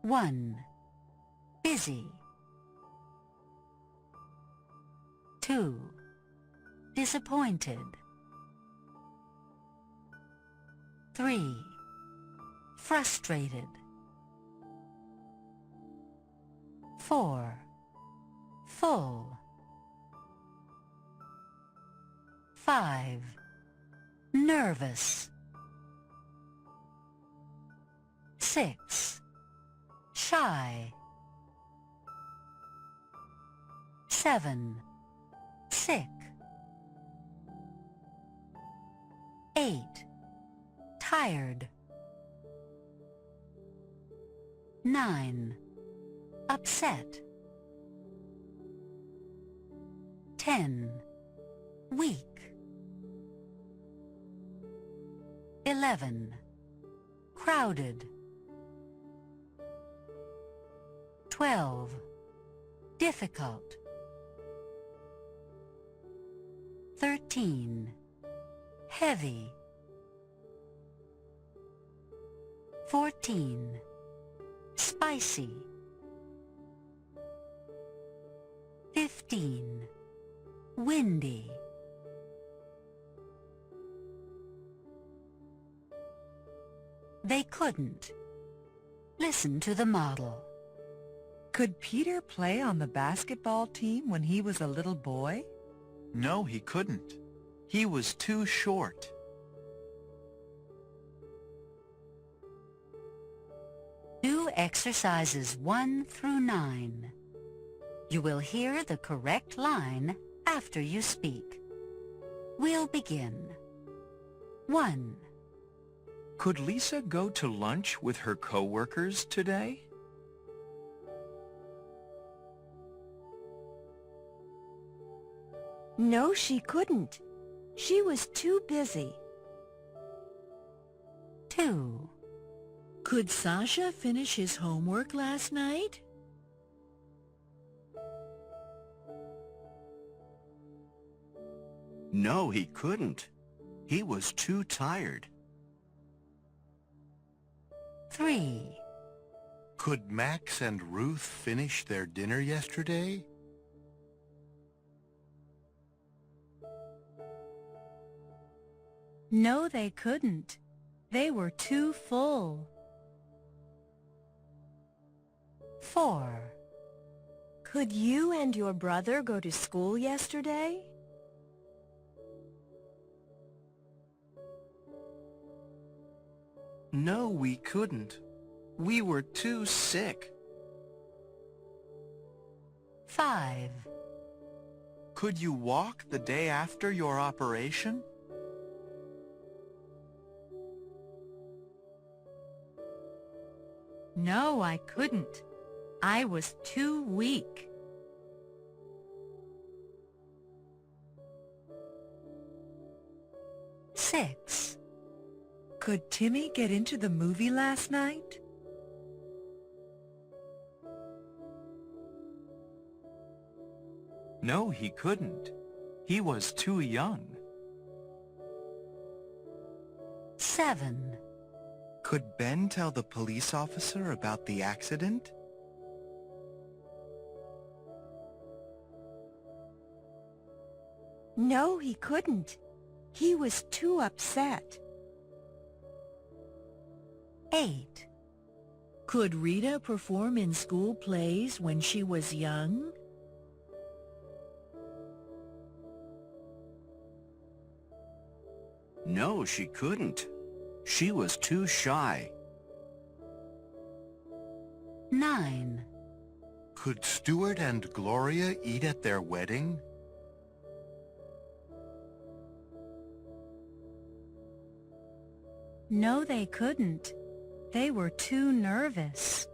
1. Busy. 2. Disappointed. 3. Frustrated. 4. Full. 5. Nervous. 6. Shy. 7. Sick. 8. Tired. 9. Upset. 10. Weak. 11. Crowded. 12. Difficult. 13. Heavy. 14. Spicy. 15. Windy. They couldn't. Listen to the model. Could Peter play on the basketball team when he was a little boy? No, he couldn't. He was too short. Do exercises 1 through 9. You will hear the correct line after you speak. We'll begin. 1. Could Lisa go to lunch with her coworkers today? No, she couldn't. She was too busy. 2. Could Sasha finish his homework last night? No, he couldn't. He was too tired. 3. Could Max and Ruth finish their dinner yesterday? No, they couldn't. They were too full. 4. Could you and your brother go to school yesterday? No, we couldn't. We were too sick. 5. Could you walk the day after your operation? No, I couldn't. I was too weak. 6. Could Timmy get into the movie last night? No, he couldn't. He was too young. 7. Could Ben tell the police officer about the accident? No, he couldn't. He was too upset. 8. Could Rita perform in school plays when she was young? No, she couldn't. She was too shy. 9. Could Stuart and Gloria eat at their wedding? No, they couldn't. They were too nervous.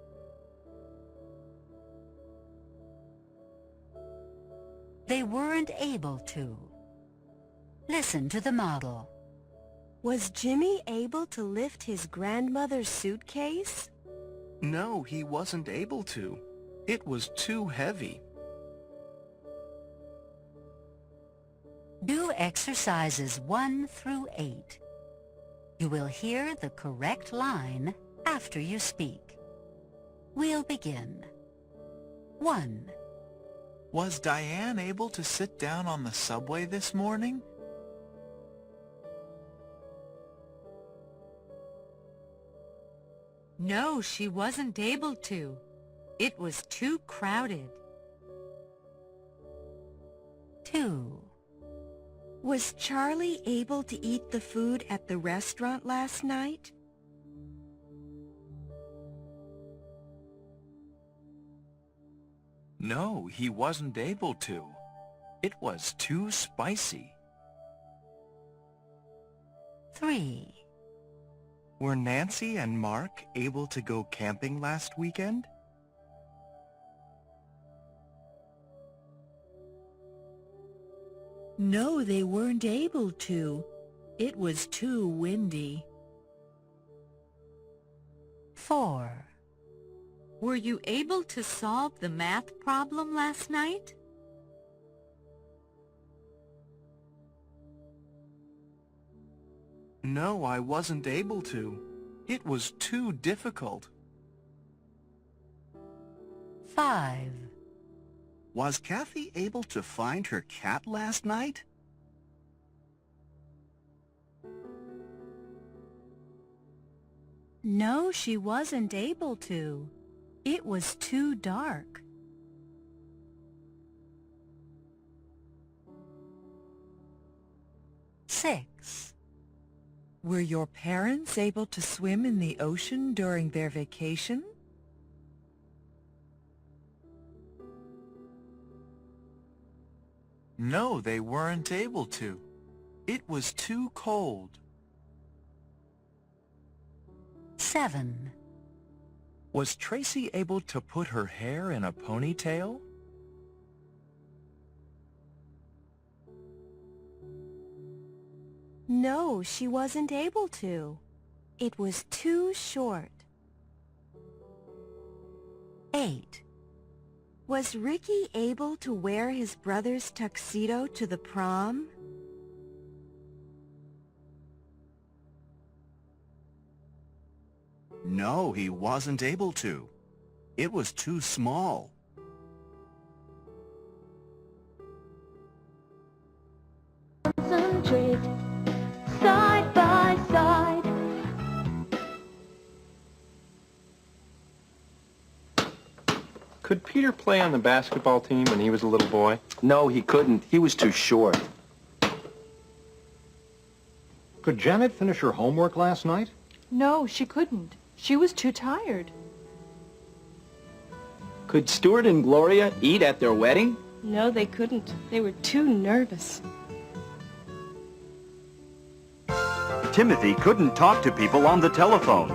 'They weren't able to. Listen to the model. Was Jimmy able to lift his grandmother's suitcase? No, he wasn't able to. It was too heavy. Do exercises 1 through 8. You will hear the correct line after you speak. We'll begin. 1. Was Diane able to sit down on the subway this morning? No, she wasn't able to. It was too crowded. 2. Was Charlie able to eat the food at the restaurant last night? No, he wasn't able to. It was too spicy. 3. Were Nancy and Mark able to go camping last weekend? No, they weren't able to. It was too windy. 4. Were you able to solve the math problem last night? No, I wasn't able to. It was too difficult. 5. Was Kathy able to find her cat last night? No, she wasn't able to. It was too dark. 6. Were your parents able to swim in the ocean during their vacation? No, they weren't able to. It was too cold. 7. Was Tracy able to put her hair in a ponytail? No, she wasn't able to. It was too short. 8. Was Ricky able to wear his brother's tuxedo to the prom? No, he wasn't able to. It was too small. Concentrate, side by side. Could Peter play on the basketball team when he was a little boy? No, he couldn't. He was too short. Could Janet finish her homework last night? No, she couldn't. She was too tired. Could Stuart and Gloria eat at their wedding? No, they couldn't. They were too nervous. Timothy couldn't talk to people on the telephone.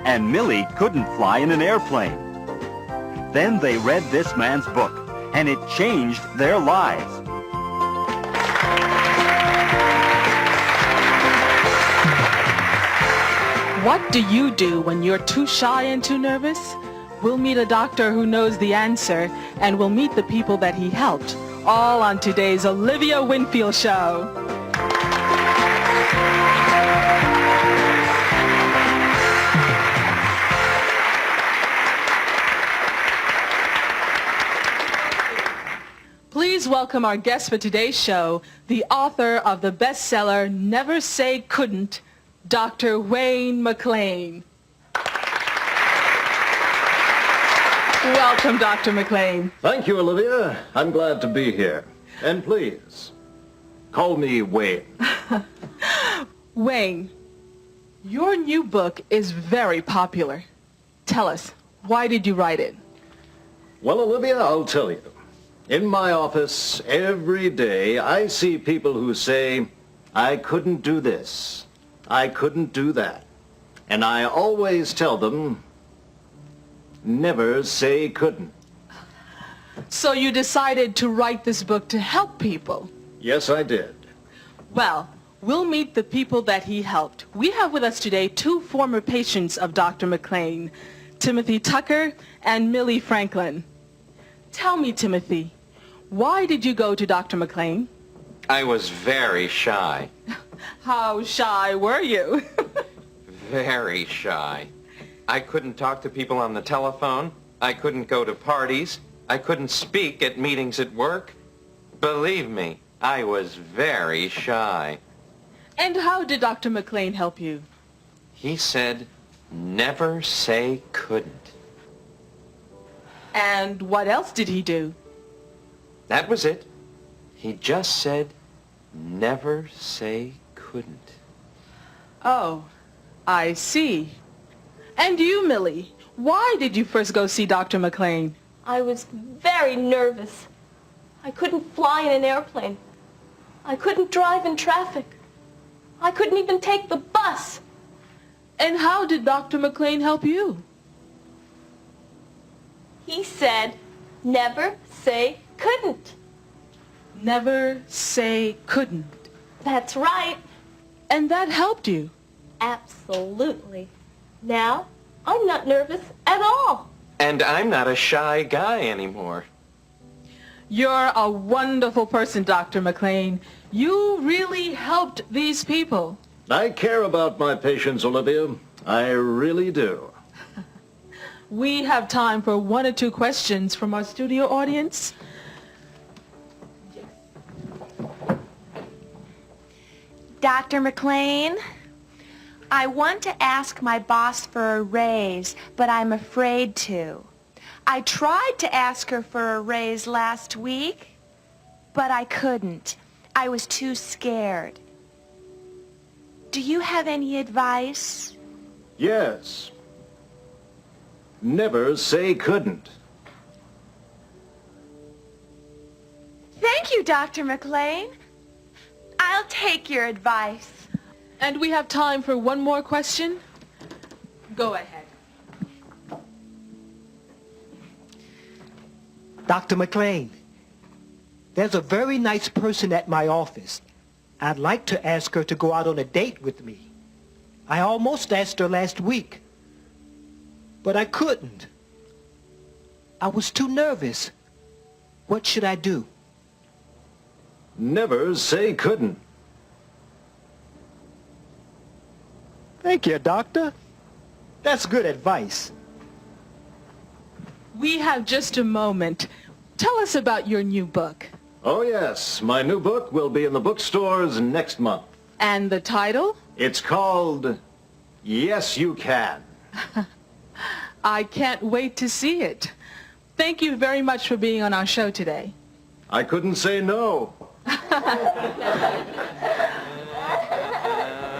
And Millie couldn't fly in an airplane. Then they read this man's book, and it changed their lives. What do you do when you're too shy and too nervous? We'll meet a doctor who knows the answer, and we'll meet the people that he helped, all on today's Olivia Winfield Show. Please welcome our guest for today's show, the author of the bestseller Never Say Couldn't, Dr. Wayne McLean. Welcome, Dr. McLean. Thank you, Olivia. I'm glad to be here. And please, call me Wayne. Wayne, your new book is very popular. Tell us, why did you write it? Well, Olivia, I'll tell you. In my office, every day, I see people who say, I couldn't do this. I couldn't do that. And I always tell them, never say couldn't. So you decided to write this book to help people? Yes, I did. Well, we'll meet the people that he helped. We have with us today two former patients of Dr. McLean, Timothy Tucker and Millie Franklin. Tell me, Timothy, why did you go to Dr. McLean? I was very shy. How shy were you? Very shy. I couldn't talk to people on the telephone. I couldn't go to parties. I couldn't speak at meetings at work. Believe me, I was very shy. And how did Dr. McLean help you? He said, never say couldn't. And what else did he do? That was it. He just said, never say couldn't. Oh, I see. And you, Millie, why did you first go see Dr. McLean? I was very nervous. I couldn't fly in an airplane. I couldn't drive in traffic. I couldn't even take the bus. And how did Dr. McLean help you? He said, never say couldn't. Never say couldn't. That's right. And that helped you? Absolutely. Now, I'm not nervous at all. And I'm not a shy guy anymore. You're a wonderful person, Dr. McLean. You really helped these people. I care about my patients, Olivia. I really do. We have time for 1 or 2 questions from our studio audience. Dr. McLean, I want to ask my boss for a raise, but I'm afraid to. I tried to ask her for a raise last week, but I couldn't. I was too scared. Do you have any advice? Yes. Never say couldn't. Thank you, Dr. McLean. I'll take your advice. And we have time for 1 more question. Go ahead. Dr. McLean, there's a very nice person at my office. I'd like to ask her to go out on a date with me. I almost asked her last week, but I couldn't. I was too nervous. What should I do? Never say couldn't. Thank you, Doctor. That's good advice. We have just a moment. Tell us about your new book. Oh, yes. My new book will be in the bookstores next month. And the title? It's called Yes, You Can. I can't wait to see it. Thank you very much for being on our show today. I couldn't say no.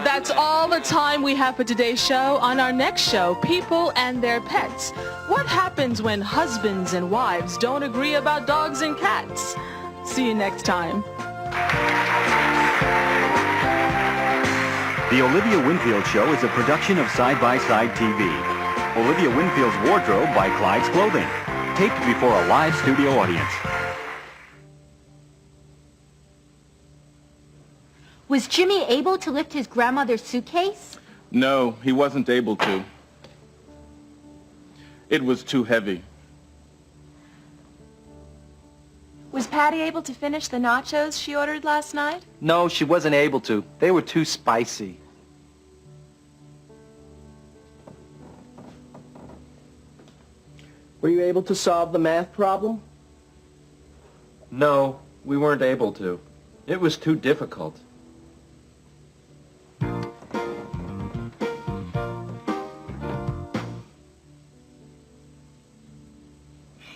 That's all the time we have for today's show. On our next show, People and Their Pets. What happens when husbands and wives don't agree about dogs and cats? See you next time. The Olivia Winfield Show is a production of Side by Side TV. Olivia Winfield's Wardrobe by Clyde's Clothing. Taped before a live studio audience. Was Jimmy able to lift his grandmother's suitcase? No, he wasn't able to. It was too heavy. Was Patty able to finish the nachos she ordered last night? No, she wasn't able to. They were too spicy. Were you able to solve the math problem? No, we weren't able to. It was too difficult.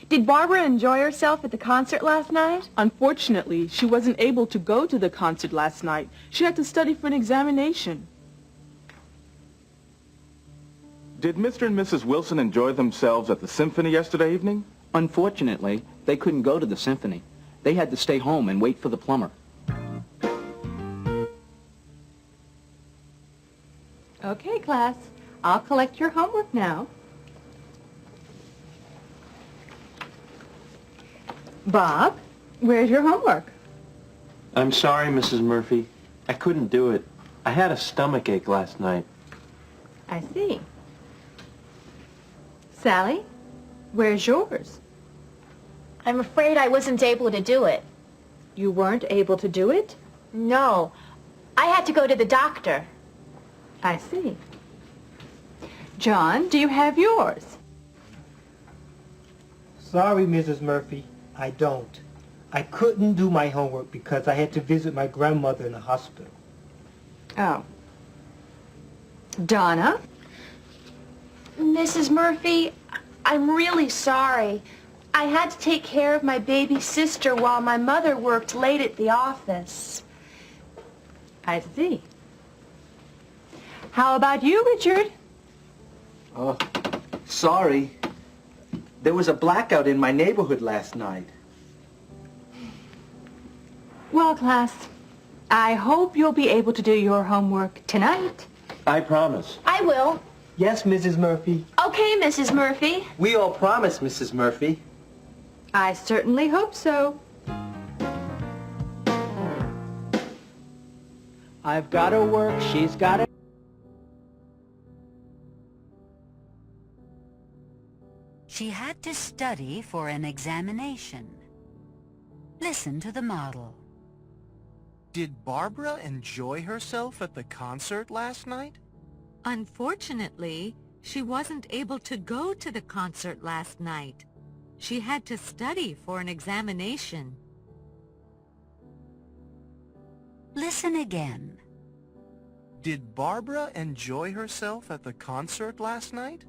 Did Barbara enjoy herself at the concert last night? Unfortunately, she wasn't able to go to the concert last night. She had to study for an examination. Did Mr. and Mrs. Wilson enjoy themselves at the symphony yesterday evening? Unfortunately, they couldn't go to the symphony. They had to stay home and wait for the plumber. Okay, class. I'll collect your homework now. Bob, where's your homework? I'm sorry, Mrs. Murphy. I couldn't do it. I had a stomachache last night. I see. Sally, where's yours? I'm afraid I wasn't able to do it. You weren't able to do it? No. I had to go to the doctor. I see. John, do you have yours? Sorry, Mrs. Murphy, I don't. I couldn't do my homework because I had to visit my grandmother in the hospital. Oh. Donna? Mrs. Murphy, I'm really sorry. I had to take care of my baby sister while my mother worked late at the office. I see. How about you, Richard? Oh, sorry. There was a blackout in my neighborhood last night. Well, class, I hope you'll be able to do your homework tonight. I promise. I will. Yes, Mrs. Murphy. Okay, Mrs. Murphy. We all promise, Mrs. Murphy. I certainly hope so. I've got to work, she's got to... She had to study for an examination. Listen to the model. Did Barbara enjoy herself at the concert last night? Unfortunately, she wasn't able to go to the concert last night. She had to study for an examination. Listen again. Did Barbara enjoy herself at the concert last night?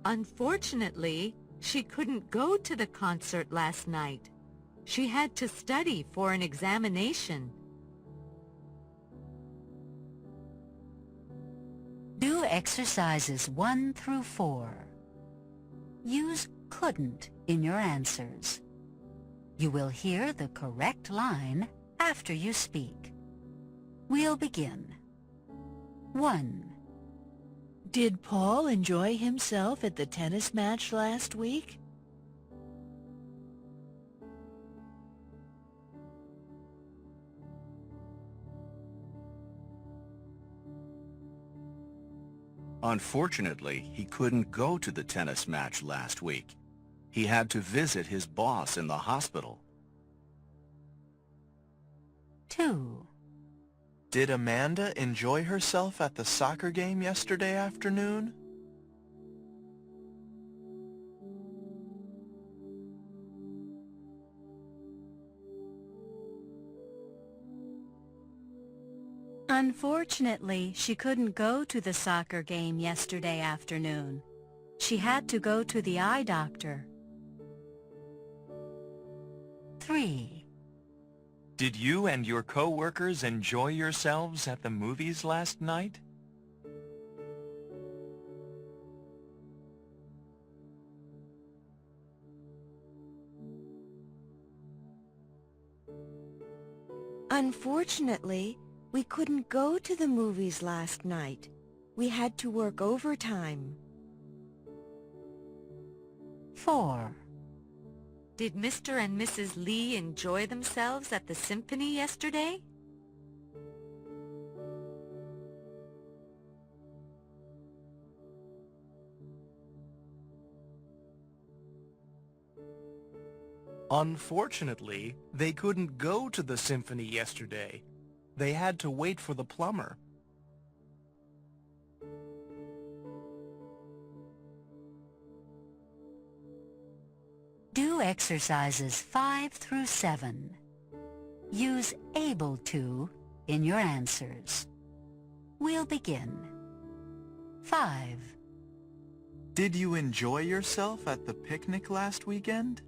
Unfortunately, she couldn't go to the concert last night. She had to study for an examination. Do exercises 1 through 4. Use couldn't in your answers. You will hear the correct line after you speak. We'll begin. 1. Did Paul enjoy himself at the tennis match last week? Unfortunately, he couldn't go to the tennis match last week. He had to visit his boss in the hospital. 2. Did Amanda enjoy herself at the soccer game yesterday afternoon? Unfortunately, she couldn't go to the soccer game yesterday afternoon. She had to go to the eye doctor. 3. Did you and your co-workers enjoy yourselves at the movies last night? Unfortunately, we couldn't go to the movies last night. We had to work overtime. 4. Did Mr. and Mrs. Lee enjoy themselves at the symphony yesterday? Unfortunately, they couldn't go to the symphony yesterday. They had to wait for the plumber. Do exercises 5 through 7. Use able to in your answers. We'll begin. 5. Did you enjoy yourself at the picnic last weekend?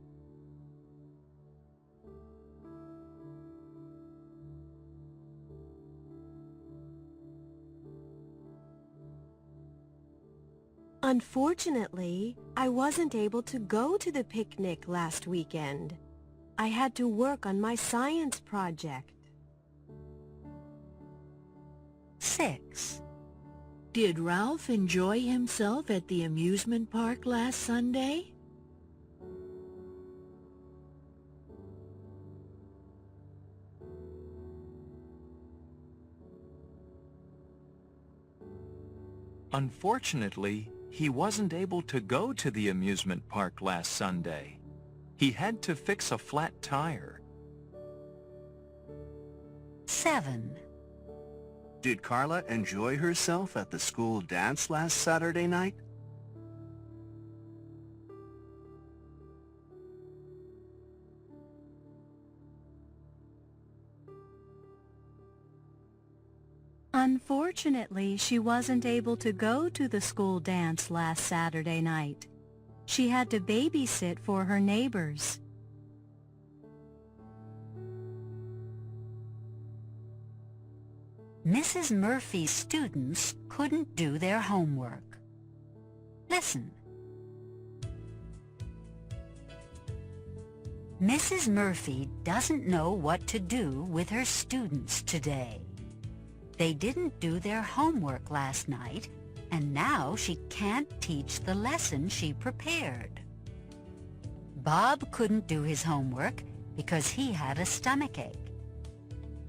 Unfortunately, I wasn't able to go to the picnic last weekend. I had to work on my science project. 6. Did Ralph enjoy himself at the amusement park last Sunday? Unfortunately, he wasn't able to go to the amusement park last Sunday. He had to fix a flat tire. 7. Did Carla enjoy herself at the school dance last Saturday night? Unfortunately, she wasn't able to go to the school dance last Saturday night. She had to babysit for her neighbors. Mrs. Murphy's students couldn't do their homework. Listen. Mrs. Murphy doesn't know what to do with her students today. They didn't do their homework last night, and now she can't teach the lesson she prepared. Bob couldn't do his homework because he had a stomachache.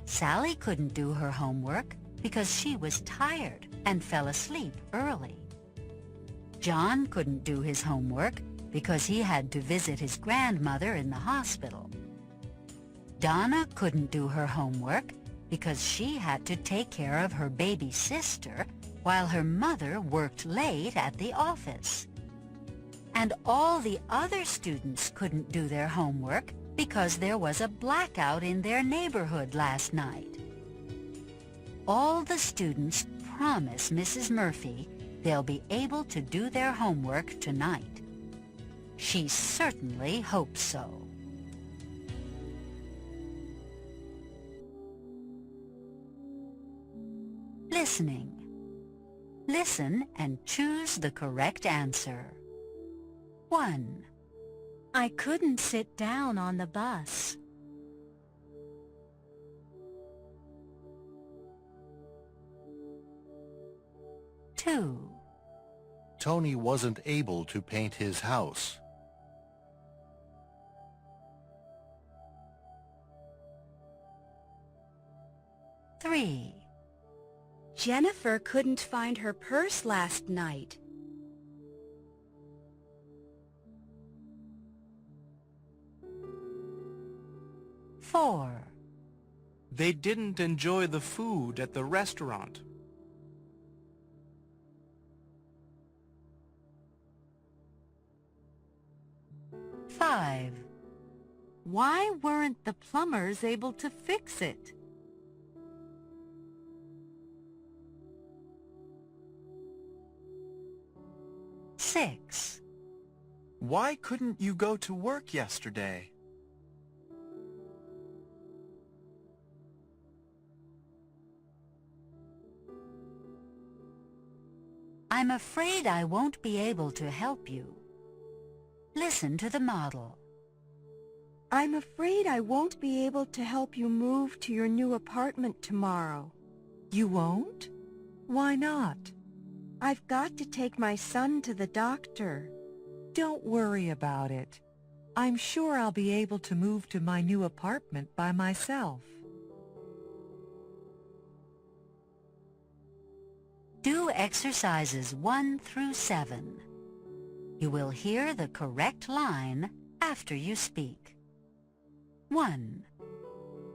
Sally couldn't do her homework because she was tired and fell asleep early. John couldn't do his homework because he had to visit his grandmother in the hospital. Donna couldn't do her homework because she had to take care of her baby sister while her mother worked late at the office. And all the other students couldn't do their homework because there was a blackout in their neighborhood last night. All the students promise Mrs. Murphy they'll be able to do their homework tonight. She certainly hopes so. Listening. Listen and choose the correct answer. 1. I couldn't sit down on the bus. 2. Tony wasn't able to paint his house. 3. Jennifer couldn't find her purse last night. 4. They didn't enjoy the food at the restaurant. 5. Why weren't the plumbers able to fix it? 6. Why couldn't you go to work yesterday? 'I'm afraid I won't be able to help you.' Listen to the model. I'm afraid I won't be able to help you move to your new apartment tomorrow. You won't? Why not? I've got to take my son to the doctor. Don't worry about it. I'm sure I'll be able to move to my new apartment by myself. Do exercises 1 through 7. You will hear the correct line after you speak. 1.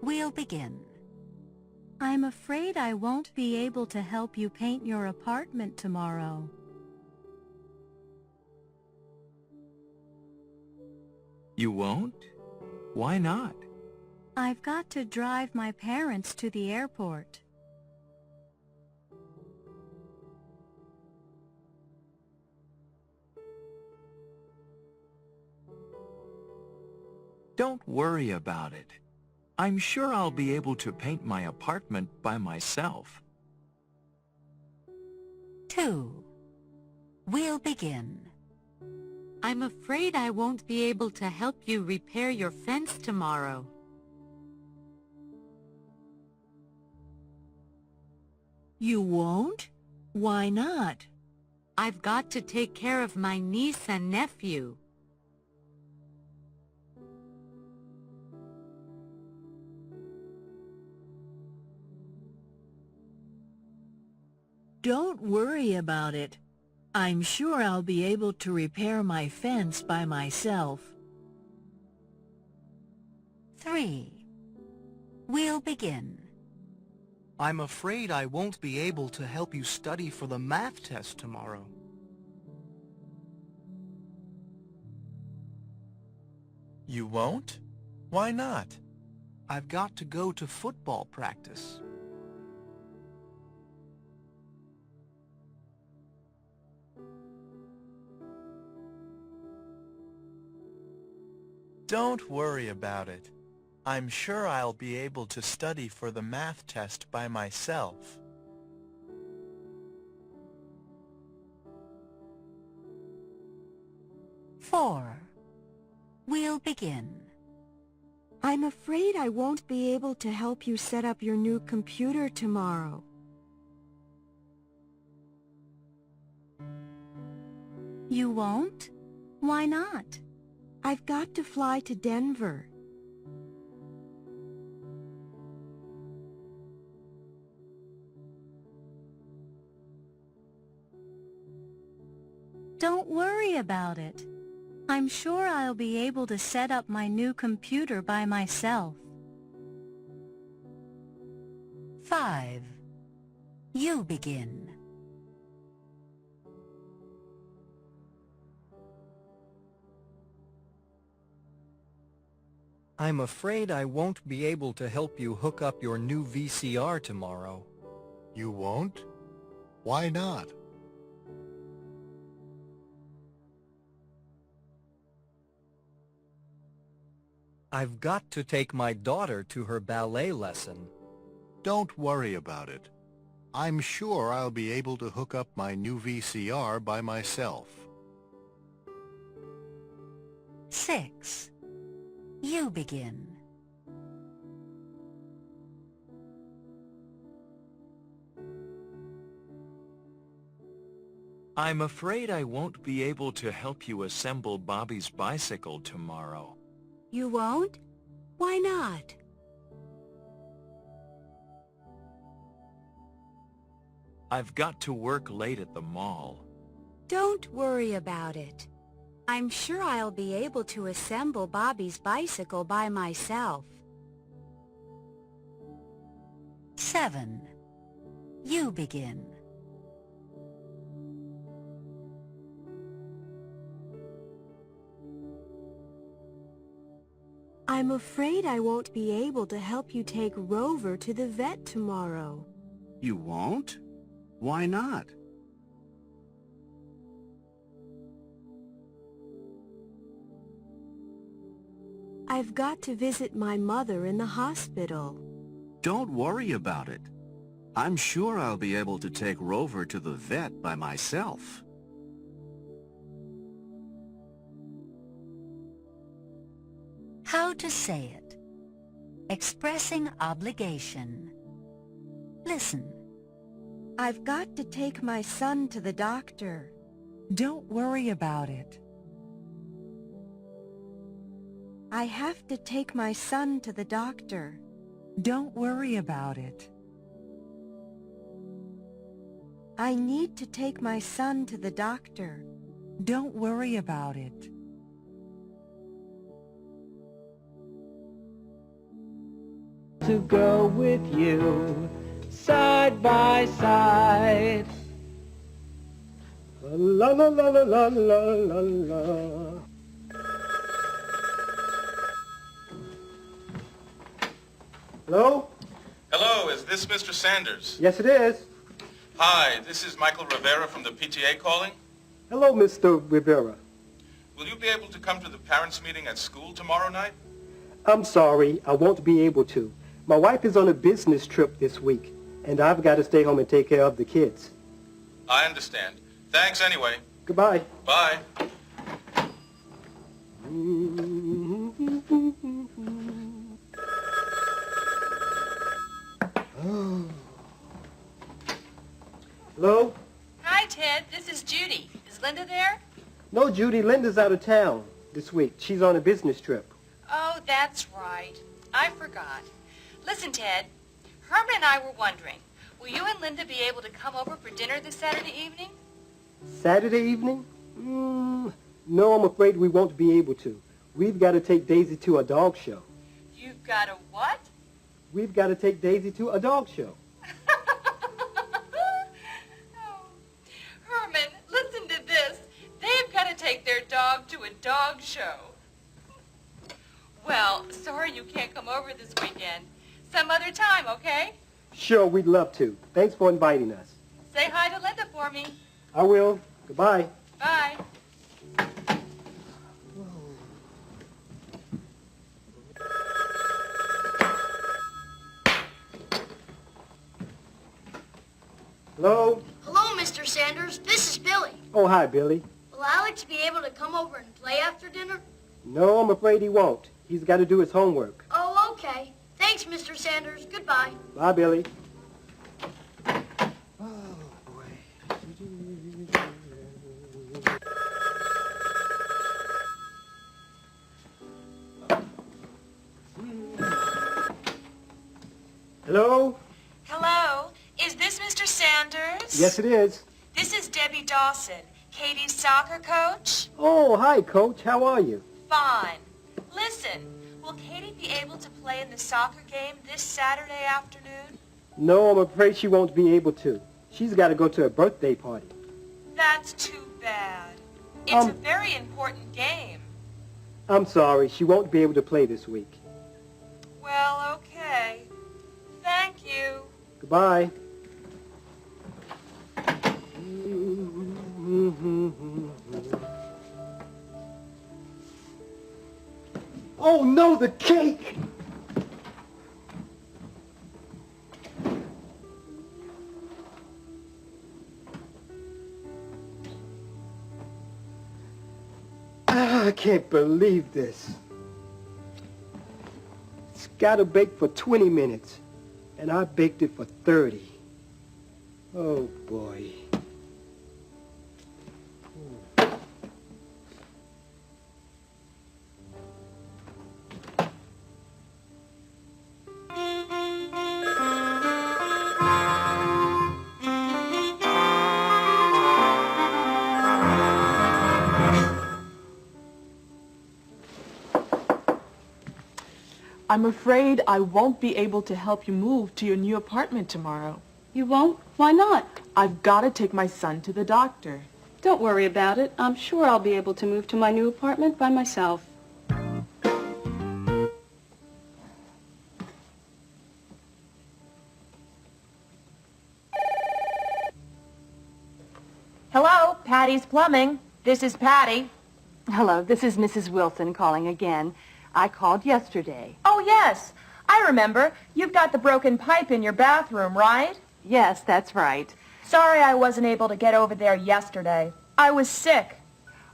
We'll begin. I'm afraid I won't be able to help you paint your apartment tomorrow. You won't? Why not? I've got to drive my parents to the airport. Don't worry about it. I'm sure I'll be able to paint my apartment by myself. 2. We'll begin. I'm afraid I won't be able to help you repair your fence tomorrow. You won't? Why not? I've got to take care of my niece and nephew. Don't worry about it. I'm sure I'll be able to repair my fence by myself. 3. We'll begin. I'm afraid I won't be able to help you study for the math test tomorrow. You won't? Why not? I've got to go to football practice. Don't worry about it. I'm sure I'll be able to study for the math test by myself. Four. We'll begin. I'm afraid I won't be able to help you set up your new computer tomorrow. You won't? Why not? I've got to fly to Denver. Don't worry about it. I'm sure I'll be able to set up my new computer by myself. 5. You begin. I'm afraid I won't be able to help you hook up your new VCR tomorrow. You won't? Why not? I've got to take my daughter to her ballet lesson. Don't worry about it. I'm sure I'll be able to hook up my new VCR by myself. 6. You begin. I'm afraid I won't be able to help you assemble Bobby's bicycle tomorrow. You won't? Why not? I've got to work late at the mall. Don't worry about it. I'm sure I'll be able to assemble Bobby's bicycle by myself. 7. You begin. I'm afraid I won't be able to help you take Rover to the vet tomorrow. You won't? Why not? I've got to visit my mother in the hospital. Don't worry about it. I'm sure I'll be able to take Rover to the vet by myself. How to say it. Expressing obligation. Listen. I've got to take my son to the doctor. Don't worry about it. I have to take my son to the doctor. Don't worry about it. I need to take my son to the doctor. Don't worry about it. To go with you, side by side. La la la la la la la la. Hello? Hello, is this Mr. Sanders? Yes, it is. Hi, this is Michael Rivera from the PTA calling. Hello, Mr. Rivera. Will you be able to come to the parents' meeting at school tomorrow night? I'm sorry, I won't be able to. My wife is on a business trip this week, and I've got to stay home and take care of the kids. I understand. Thanks anyway. Goodbye. Bye. Hello? Hi, Ted. This is Judy. Is Linda there? No, Judy, Linda's out of town this week. She's on a business trip. Oh, that's right. I forgot. Listen, Ted. Herman and I were wondering, will you and Linda be able to come over for dinner this Saturday evening? Saturday evening? No, I'm afraid we won't be able to. We've got to take Daisy to a dog show. You've got a what? We've got to take Daisy to a dog show. Herman, listen to this. They've got to take their dog to a dog show. Well, sorry you can't come over this weekend. Some other time, okay? Sure, we'd love to. Thanks for inviting us. Say hi to Linda for me. I will. Goodbye. Bye. Hello? Hello, Mr. Sanders. This is Billy. Oh, hi, Billy. Will Alex be able to come over and play after dinner? No, I'm afraid he won't. He's got to do his homework. Oh, okay. Thanks, Mr. Sanders. Goodbye. Bye, Billy. Hello? Hello, is this Mr. Sanders? Yes, it is. This is Debbie Dawson, Katie's soccer coach. Oh, hi, Coach. How are you? Fine. Listen, will Katie be able to play in the soccer game this Saturday afternoon? No, I'm afraid she won't be able to. She's got to go to a birthday party. That's too bad. It's a very important game. I'm sorry. She won't be able to play this week. Well, okay. Thank you. Goodbye. Oh, no, the cake! I can't believe this. It's got to bake for 20 minutes, and I baked it for 30. Oh, boy. I'm afraid I won't be able to help you move to your new apartment tomorrow. You won't? Why not? I've got to take my son to the doctor. Don't worry about it. I'm sure I'll be able to move to my new apartment by myself. Hello, Patty's Plumbing. This is Patty. Hello, this is Mrs. Wilson calling again. I called yesterday. Oh, yes. I remember. You've got the broken pipe in your bathroom, right? Yes, that's right. Sorry I wasn't able to get over there yesterday. I was sick.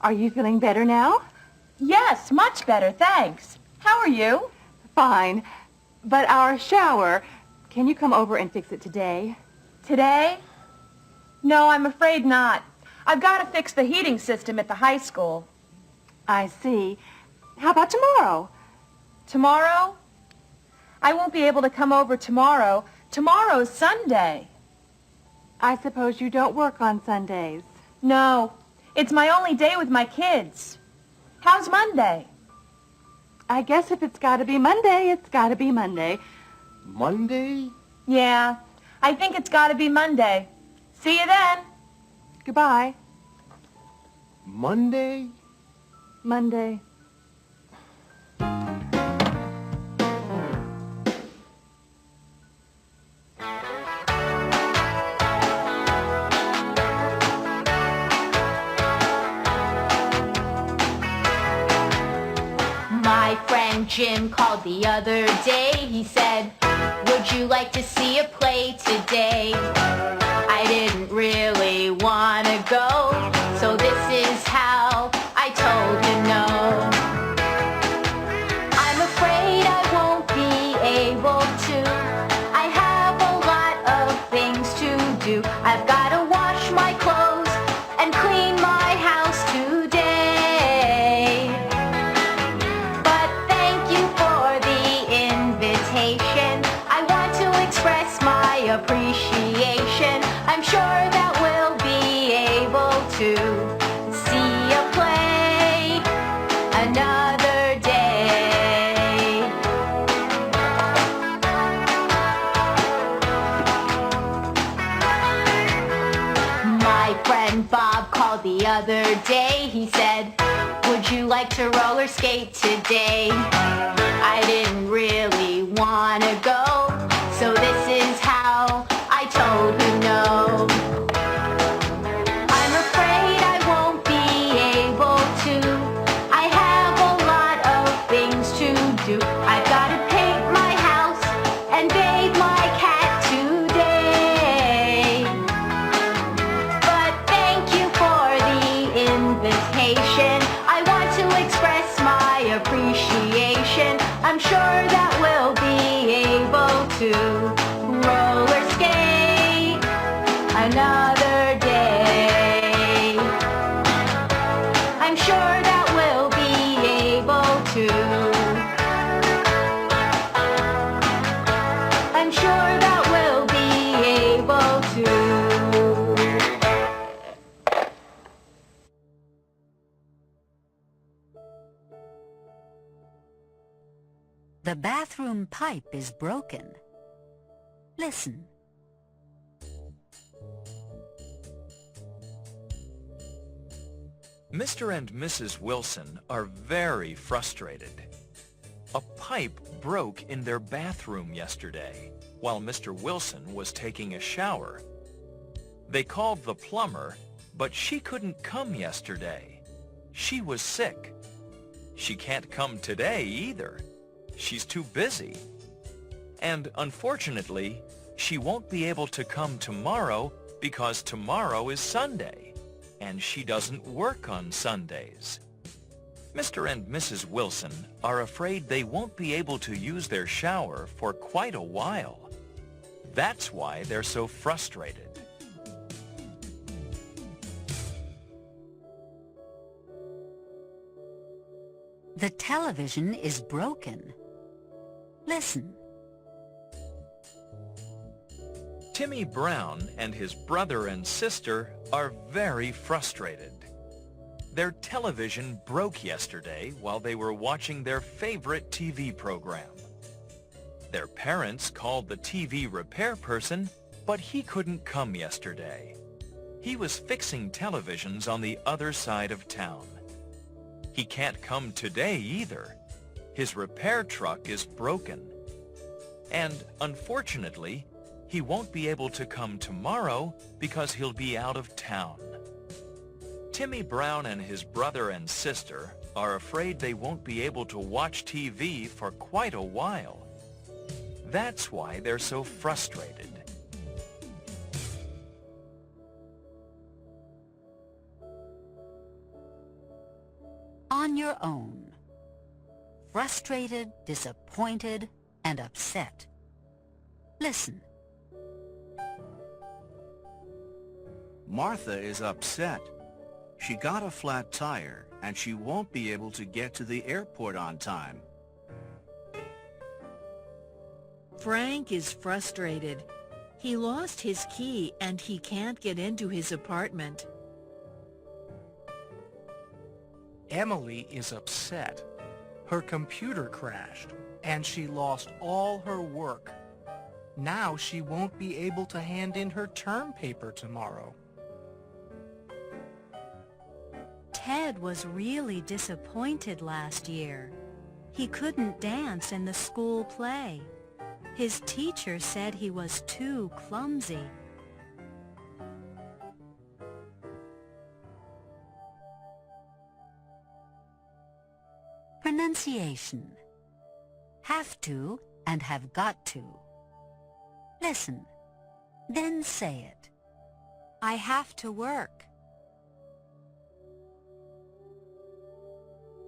Are you feeling better now? Yes, much better, thanks. How are you? Fine. But our shower, can you come over and fix it today? Today? No, I'm afraid not. I've got to fix the heating system at the high school. I see. How about tomorrow? Tomorrow? I won't be able to come over tomorrow. Tomorrow's Sunday. I suppose you don't work on Sundays. No, it's my only day with my kids. How's Monday? I guess if it's got to be Monday, it's got to be Monday. Monday? Yeah, I think it's got to be Monday. See you then. Goodbye. Monday? Monday. My friend Jim called the other day. He said, would you like to see a play today? I didn't really want to go, so this is how I told him no. I'm afraid I won't be able to. I have a lot of things to do. I've got to wash my clothes and clean my house today. But thank you for the invitation. I want to express my appreciation. I'm sure that we'll be able to see a play another day. My friend Bob called the other day. He said, would you like to roller skate today? I didn't really want to go, so this is how I told him no. I'm afraid I won't be able to. I have a lot of things to do. I've got to paint my house and bathe my cat today. another day. I'm sure that we'll be able to. I'm sure that we'll be able to. The bathroom pipe is broken. Listen. Mr. and Mrs. Wilson are very frustrated. A pipe broke in their bathroom yesterday while Mr. Wilson was taking a shower. They called the plumber, but she couldn't come yesterday. She was sick. She can't come today either. She's too busy. And unfortunately, she won't be able to come tomorrow because tomorrow is Sunday, and she doesn't work on Sundays. Mr. and Mrs. Wilson are afraid they won't be able to use their shower for quite a while. That's why they're so frustrated. The television is broken. Listen. Timmy Brown and his brother and sister are very frustrated. Their television broke yesterday while they were watching their favorite TV program. Their parents called the TV repair person, but he couldn't come yesterday. He was fixing televisions on the other side of town. He can't come today either. His repair truck is broken. And unfortunately, he won't be able to come tomorrow because he'll be out of town. Timmy Brown and his brother and sister are afraid they won't be able to watch TV for quite a while. That's why they're so frustrated. On your own. Frustrated, disappointed, and upset. Listen. Martha is upset. She got a flat tire, and she won't be able to get to the airport on time. Frank is frustrated. He lost his key, and he can't get into his apartment. Emily is upset. Her computer crashed, and she lost all her work. Now she won't be able to hand in her term paper tomorrow. Ted was really disappointed last year. He couldn't dance in the school play. His teacher said he was too clumsy. Pronunciation. Have to and have got to. Listen, then say it. I have to work.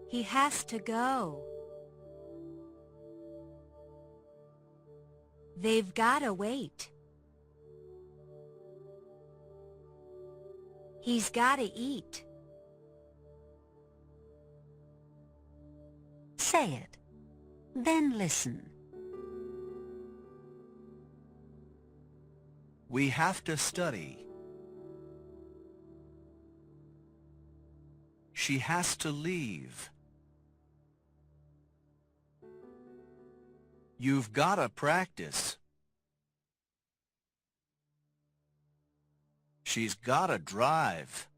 He has to go. They've gotta wait. He's gotta eat. Say it. Then listen. We have to study. She has to leave. You've gotta practice. She's gotta drive.